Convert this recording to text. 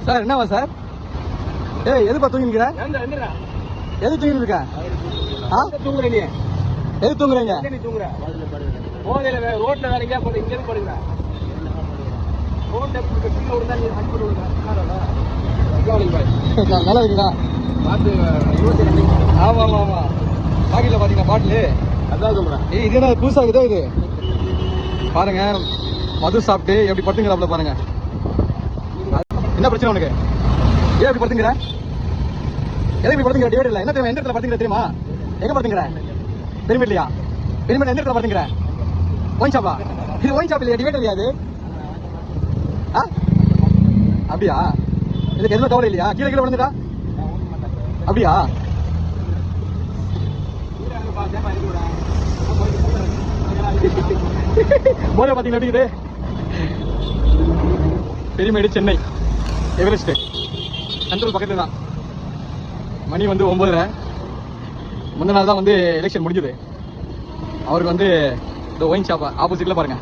Sir என்னவா sir? ஏய் எதுப்பா தூங்கி நிக்கிற? எது தூங்கி இருக்க? தூங்குற நீ? எது தூங்குறீங்க? நீ தூங்குற போதையில ரோட்ல வேற எங்கேயா போட்டு இங்கே படுங்க. ரோட்ல கீழே விழுந்தா நீ அடிப்பட்டு விழுங்க. நல்லா இருக்குதா? பார்த்து 22. ஆமா ஆமா ஆமா. பாக்கெட்ல பாத்தீங்களா பாட்டிலு? அதான் சொல்றேன். இது என்ன புதுசா இருக்குதோ இது? பாருங்க மது சாப்பிட்டு எப்படி படுத்துங்கிறாப்ல பாருங்க. என்ன பிரச்சனை உனக்கு? ஏன் எப்படி படுத்துங்கிற? எதை இப்படி படுத்துங்கிற? டிவைட் இல்ல. என்ன தெரியுமா? எந்த இடத்துல படுத்துங்கிற தெரியுமா? எங்க படுத்துங்கிற? பெருமை இல்லையா? பெருமை எந்த இடத்துல படுத்துங்கிற? ஒயின் ஷாப்பா? இது ஒயின் ஷாப் இல்லையா? டிவைட் இல்லையா அது? அப்படியா? இதுக்கு எதுவும் கவலை இல்லையா? கீழே கீழே விழுந்துட்டா? அப்படியா? போதை பாத்தீங்களா எப்படி இது? பெருமேடு சென்னை எவரெஸ்ட் சென்ட்ரல் பக்கத்துல தான். மணி வந்து 9:30. முந்தின நாள் தான் வந்து எலெக்ஷன் முடிஞ்சது. அவருக்கு வந்து இந்த ஒயின் ஷாப் ஆப்போசிட்ல பாருங்க.